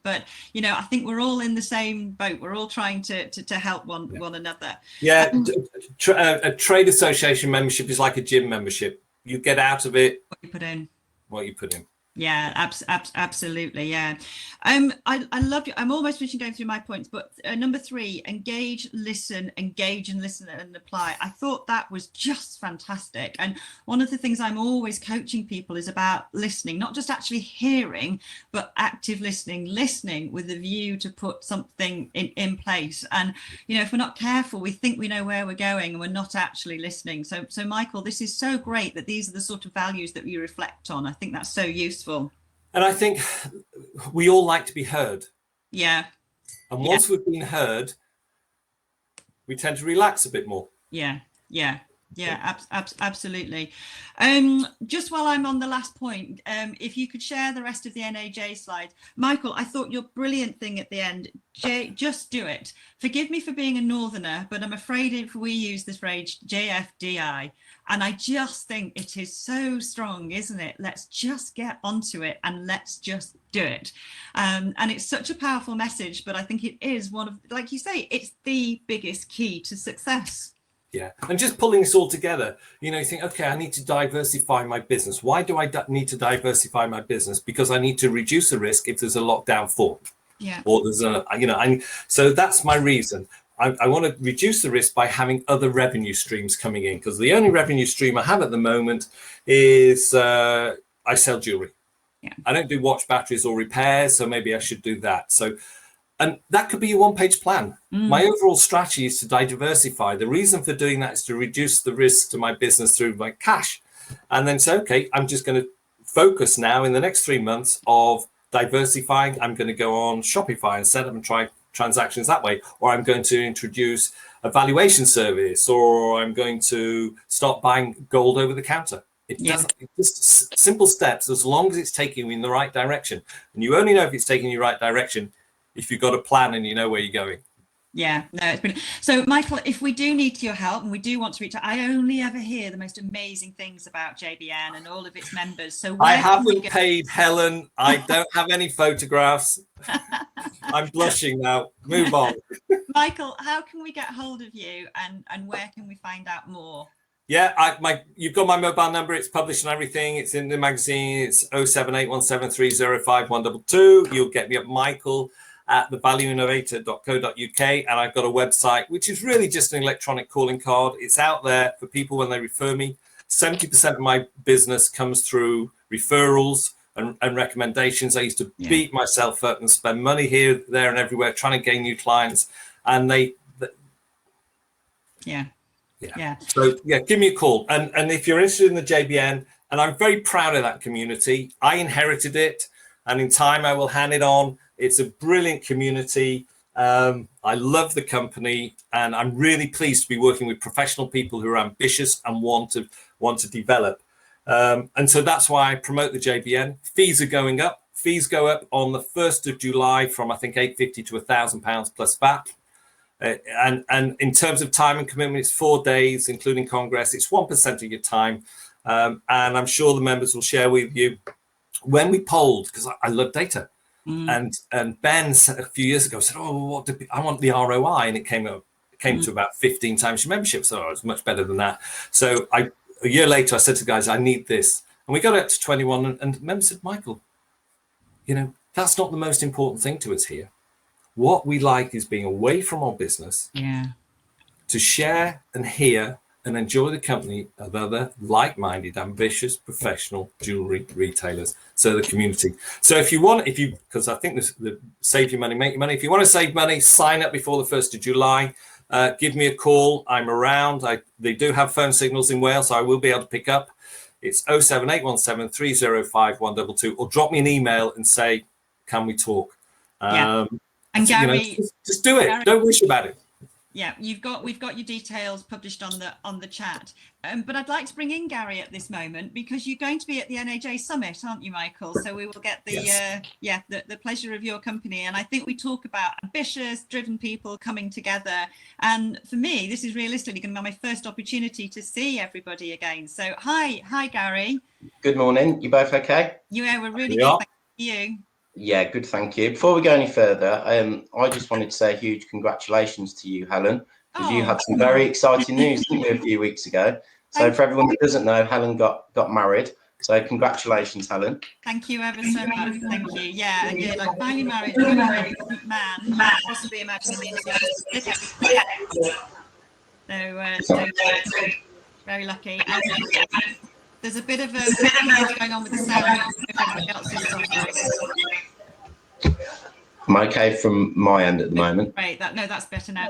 S1: But, you know, I think we're all in the same boat. We're all trying to help one another.
S2: Yeah. A trade association membership is like a gym membership. You get out of it
S1: what you put in.
S2: What you put in.
S1: Yeah, absolutely. Yeah. I love you. I'm almost finishing going through my points, but number 3, engage, listen and apply. I thought that was just fantastic. And one of the things I'm always coaching people is about listening, not just actually hearing, but active listening with a view to put something in place. And, you know, if we're not careful, we think we know where we're going and we're not actually listening. So Michael, this is so great that these are the sort of values that we reflect on. I think that's so useful.
S2: And I think we all like to be heard.
S1: Yeah.
S2: And once we've been heard, we tend to relax a bit more.
S1: Yeah. Yeah, absolutely. Just while I'm on the last point, if you could share the rest of the NAJ slides. Michael, I thought your brilliant thing at the end, just do it. Forgive me for being a northerner, but I'm afraid if we use this phrase JFDI, and I just think it is so strong, isn't it? Let's just get onto it and let's just do it. And it's such a powerful message, but I think it is one of, like you say, it's the biggest key to success.
S2: Yeah, and just pulling this all together, you think, okay, I need to diversify my business. Why do I need to diversify my business? Because I need to reduce the risk if there's a lockdown fall.
S1: Yeah.
S2: Or there's so that's my reason. I want to reduce the risk by having other revenue streams coming in, because the only revenue stream I have at the moment is I sell jewelry.
S1: Yeah.
S2: I don't do watch batteries or repairs, so maybe I should do that. And that could be your one-page plan. My overall strategy is to diversify. The reason for doing that is to reduce the risk to my business through my cash. And then say, okay, I'm just going to focus now in the next 3 months of diversifying. I'm going to go on Shopify and set up and try transactions that way. Or I'm going to introduce a valuation service, or I'm going to start buying gold over the counter. It's just simple steps, as long as it's taking you in the right direction. And you only know if it's taking you the right direction if you've got a plan and you know where you're going.
S1: Yeah, no, it's brilliant. So Michael, if we do need your help and we do want to reach out, I only ever hear the most amazing things about JBN and all of its members. So
S2: I haven't paid Helen. I don't have any photographs. I'm blushing now. Move on.
S1: Michael, how can we get hold of you, and where can we find out more?
S2: Yeah, you've got my mobile number. It's published and everything. It's in the magazine. It's 07817305122. You'll get me at Michael at thevalueinnovator.co.uk, and I've got a website which is really just an electronic calling card. It's out there for people when they refer me. 70% of my business comes through referrals and recommendations. I used to beat myself up and spend money here, there, and everywhere trying to gain new clients, and So give me a call, and if you're interested in the JBN, and I'm very proud of that community. I inherited it, and in time I will hand it on. It's a brilliant community. I love the company, and I'm really pleased to be working with professional people who are ambitious and want to develop. And so that's why I promote the JBN. Fees are going up. Fees go up on the 1st of July from I think £850 to £1,000 plus VAT. And in terms of time and commitment, it's 4 days, including Congress. It's 1% of your time. And I'm sure the members will share with you. When we polled, because I love data, and Ben said a few years ago, said, oh, I want the ROI. And it came to about 15 times your membership. So it's much better than that. So a year later, I said to the guys, I need this. And we got it to 21. And members said, Michael, that's not the most important thing to us here. What we like is being away from our business, to share and hear and enjoy the company of other like-minded, ambitious, professional jewelry retailers. So the community. So because I think the save your money, make your money. If you want to save money, sign up before the 1st of July. Give me a call. I'm around. They do have phone signals in Wales, so I will be able to pick up. It's 07817305122, or drop me an email and say, can we talk?
S1: And Gary,
S2: just do it. Gary, don't wish about it.
S1: Yeah, we've got your details published on the chat. But I'd like to bring in Gary at this moment, because you're going to be at the NAJ Summit, aren't you, Michael? So we will get the pleasure of your company. And I think we talk about ambitious, driven people coming together. And for me, this is realistically going to be my first opportunity to see everybody again. So hi, Gary.
S3: Good morning. You both okay?
S1: Yeah, we're really good. Thank you.
S3: Yeah, good, thank you. Before we go any further, I just wanted to say a huge congratulations to you, Helen, because you had some very exciting news, didn't you, a few weeks ago? So for everyone that doesn't know, Helen got married. So congratulations, Helen.
S1: Thank you ever so much. Thank you. Yeah, and like finally married, man, possibly imagine me. So very lucky. And there's a bit of a going on with the sound.
S3: I'm okay from my end at the moment.
S1: Great. That's better now.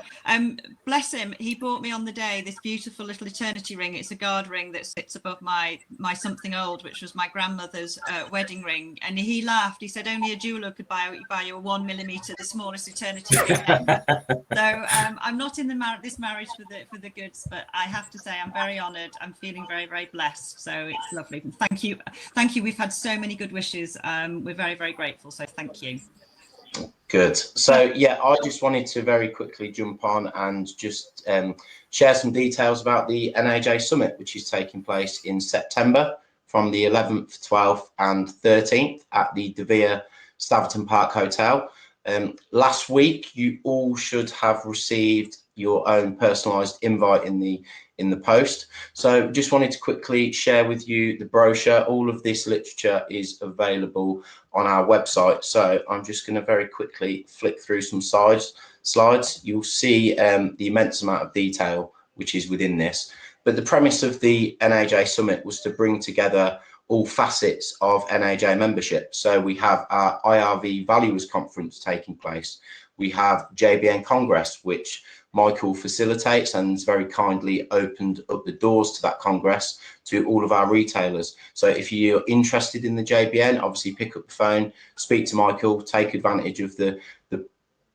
S1: Bless him. He bought me on the day this beautiful little eternity ring. It's a guard ring that sits above my something old, which was my grandmother's wedding ring. And he laughed. He said only a jeweler could buy you a 1 millimeter, the smallest eternity ring ever. So I'm not in this marriage for the goods, but I have to say I'm very honoured. I'm feeling very, very blessed. So it's lovely. Thank you. We've had so many good wishes. We're very, very grateful. So thank you.
S3: Good. So yeah, I just wanted to very quickly jump on and just share some details about the NAJ Summit, which is taking place in September from the 11th, 12th and 13th at the De Vere Staverton Park Hotel. Last week, you all should have received your own personalised invite in the post. So just wanted to quickly share with you the brochure. All of this literature is available on our website. So I'm just going to very quickly flick through some slides. You'll see the immense amount of detail which is within this. But the premise of the NAJ Summit was to bring together all facets of NAJ membership. So we have our IRV Valuers Conference taking place. We have JBN Congress, which Michael facilitates and has very kindly opened up the doors to that Congress to all of our retailers. So if you're interested in the JBN, obviously pick up the phone, speak to Michael, take advantage of the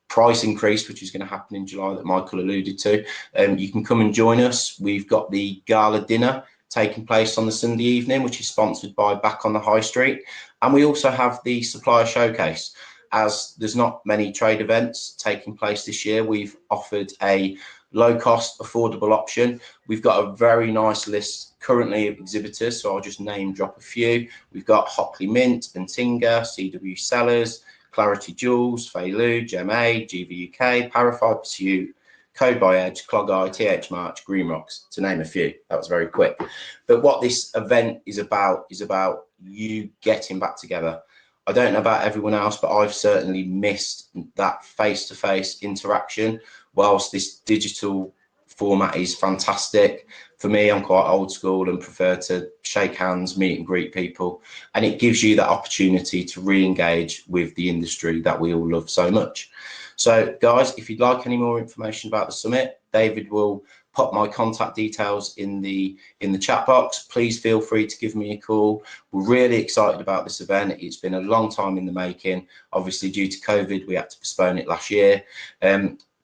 S3: price increase, which is going to happen in July that Michael alluded to. You can come and join us. We've got the gala dinner taking place on the Sunday evening, which is sponsored by Back on the High Street. And we also have the supplier showcase. As there's not many trade events taking place this year, we've offered a low cost, affordable option. We've got a very nice list currently of exhibitors, so I'll just name drop a few. We've got Hockley Mint, Bentinga, CW Sellers, Clarity Jewels, Feilu, Gem A, GVUK, Parafide Pursuit, Code by Edge, Clog Eye, TH March, Green Rocks, to name a few. That was very quick. But what this event is about you getting back together. I don't know about everyone else, but I've certainly missed that face-to-face interaction. Whilst this digital format is fantastic, for me, I'm quite old school and prefer to shake hands, meet and greet people. And it gives you that opportunity to re-engage with the industry that we all love so much. So guys, if you'd like any more information about the summit, David will pop my contact details in the chat box. Please feel free to give me a call. We're really excited about this event. It's been a long time in the making. Obviously, due to COVID, we had to postpone it last year.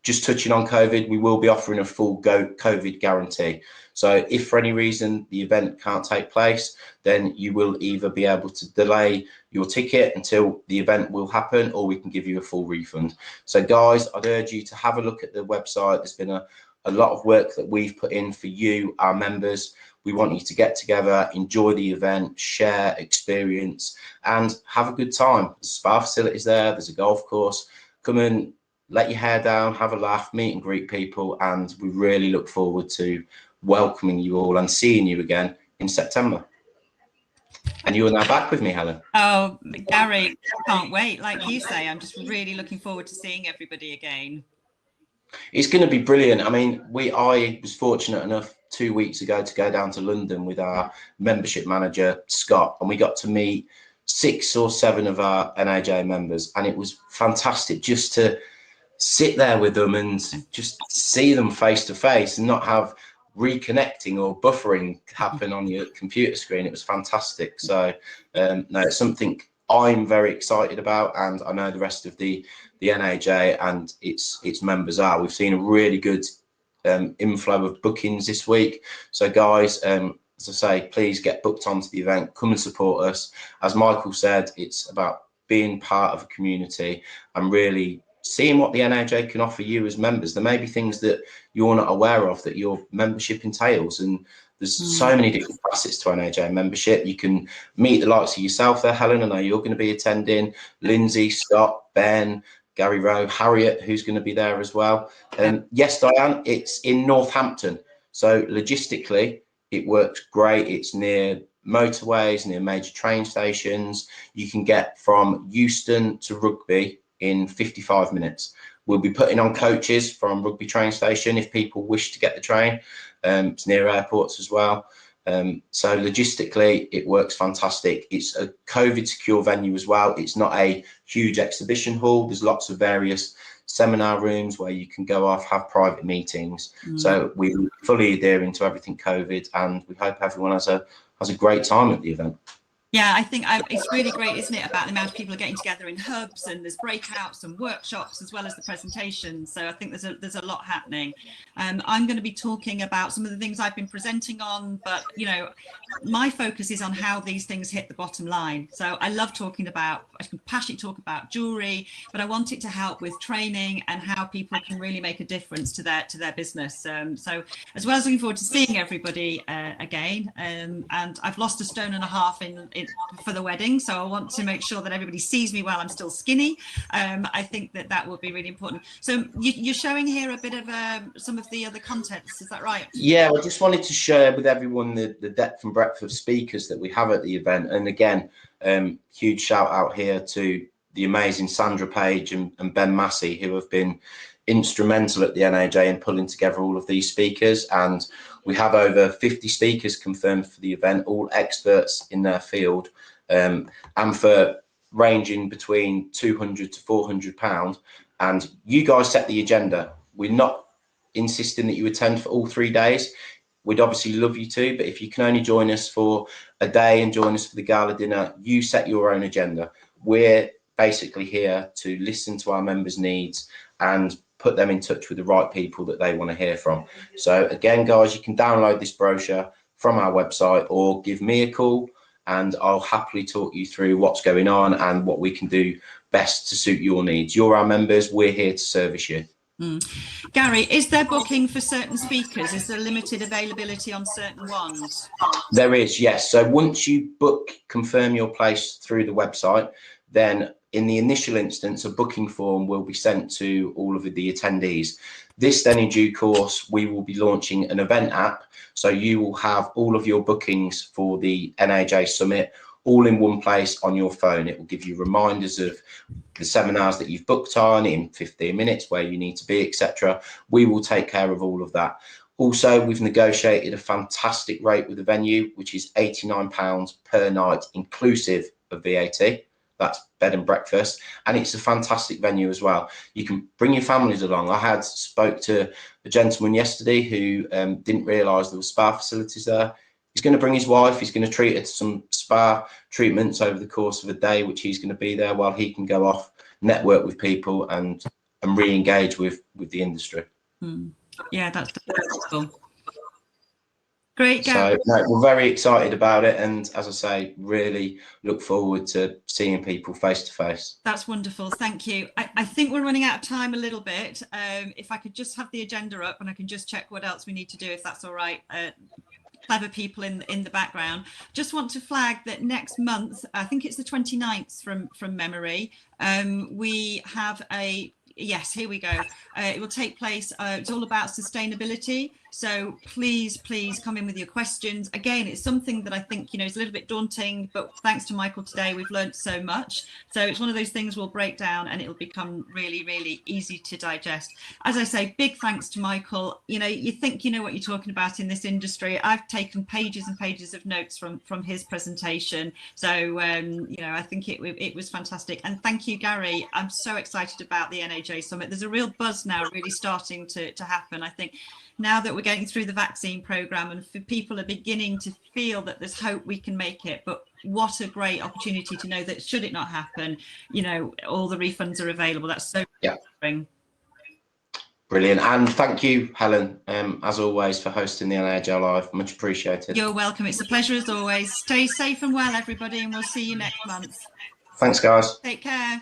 S3: Just touching on COVID, we will be offering a full COVID guarantee. So if for any reason the event can't take place, then you will either be able to delay your ticket until the event will happen, or we can give you a full refund. So guys, I'd urge you to have a look at the website. There's been a lot of work that we've put in for you, our members. We want you to get together, enjoy the event, share experience, and have a good time. There's spa facilities there, there's a golf course. Come and let your hair down, have a laugh, meet and greet people, and we really look forward to welcoming you all and seeing you again in September. And you are now back with me, Helen.
S1: Oh, Gary, can't wait. Like you say, I'm just really looking forward to seeing everybody again.
S3: It's going to be brilliant. I mean, I was fortunate enough 2 weeks ago to go down to London with our membership manager, Scott, and we got to meet 6 or 7 of our NAJ members. And it was fantastic just to sit there with them and just see them face to face and not have reconnecting or buffering happen on your computer screen. It was fantastic. So no, it's something I'm very excited about, and I know the rest of the NAJ and its members are. We've seen a really good inflow of bookings this week. So guys, as I say, please get booked onto the event, come and support us. As Michael said, it's about being part of a community and really seeing what the NAJ can offer you as members. There may be things that you're not aware of that your membership entails, and there's so many different facets to NAJ membership. You can meet the likes of yourself there, Helen. I know you're going to be attending. Lindsay, Scott, Ben, Gary Rowe, Harriet, who's going to be there as well. Yes, Diane, it's in Northampton. So logistically, it works great. It's near motorways, near major train stations. You can get from Euston to Rugby in 55 minutes. We'll be putting on coaches from Rugby train station if people wish to get the train. It's near airports as well. So logistically, it works fantastic. It's a COVID secure venue as well. It's not a huge exhibition hall. There's lots of various seminar rooms where you can go off, have private meetings. So we're fully adhering to everything COVID, and we hope everyone has a great time at the event.
S1: Yeah, I think it's really great, isn't it, about the amount of people are getting together in hubs, and there's breakouts and workshops as well as the presentations. So I think there's a lot happening. I'm going to be talking about some of the things I've been presenting on, but you know, my focus is on how these things hit the bottom line. So I love talking about, I can passionately talk about jewelry, but I want it to help with training and how people can really make a difference to their business. So as well as looking forward to seeing everybody again, and I've lost 1.5 stone for the wedding, so I want to make sure that everybody sees me while I'm still skinny. I think that will be really important. So you're showing here a bit of some of the other contents, is that right?
S3: Yeah, I just wanted to share with everyone the depth and breadth of speakers that we have at the event. And again, huge shout out here to the amazing Sandra Page and Ben Massey, who have been instrumental at the NAJ in pulling together all of these speakers. And we have over 50 speakers confirmed for the event, all experts in their field, and for ranging between £200 to £400. And you guys set the agenda. We're not insisting that you attend for all 3 days. We'd obviously love you to, but if you can only join us for a day and join us for the gala dinner, you set your own agenda. We're basically here to listen to our members' needs and put them in touch with the right people that they want to hear from. So again, guys, you can download this brochure from our website or give me a call, and I'll happily talk you through what's going on and what we can do best to suit your needs. You're our members. We're here to service you.
S1: Gary, is there booking for certain speakers? Is there limited availability on certain ones?
S3: There is, yes. So once you confirm your place through the website, then in the initial instance, a booking form will be sent to all of the attendees. This then in due course, we will be launching an event app. So you will have all of your bookings for the NAJ Summit all in one place on your phone. It will give you reminders of the seminars that you've booked on in 15 minutes, where you need to be, etc. We will take care of all of that. Also, we've negotiated a fantastic rate with the venue, which is £89 per night, inclusive of VAT. That's bed and breakfast, and it's a fantastic venue as well. You can bring your families along. I spoke to a gentleman yesterday who didn't realise there were spa facilities there. He's going to bring his wife. He's going to treat her to some spa treatments over the course of a day, which he's going to be there while he can go off, network with people, and re-engage with the industry.
S1: Yeah, that's cool. Great, Gary.
S3: So no, we're very excited about it, and as I say, really look forward to seeing people face to face.
S1: That's wonderful, thank you. I think we're running out of time a little bit. If I could just have the agenda up and I can just check what else we need to do, if that's all right. Clever people in the background. Just want to flag that next month, I think it's the 29th from memory, we have yes, here we go. It will take place. It's all about sustainability. So please come in with your questions. Again, it's something that I think, is a little bit daunting, but thanks to Michael today, we've learned so much. So it's one of those things we'll break down and it'll become really, really easy to digest. As I say, big thanks to Michael. You think you know what you're talking about in this industry. I've taken pages and pages of notes from his presentation. So, I think it was fantastic. And thank you, Gary. I'm so excited about the NAJ Summit. There's a real buzz now really starting to happen. I think now that we're getting through the vaccine program and people are beginning to feel that there's hope we can make it, but what a great opportunity to know that should it not happen, all the refunds are available. That's so brilliant.
S3: And thank you, Helen, as always, for hosting the NAJ Live. Much appreciated.
S1: You're welcome. It's a pleasure as always. Stay safe and well, everybody, and we'll see you next month.
S3: Thanks, guys.
S1: Take care.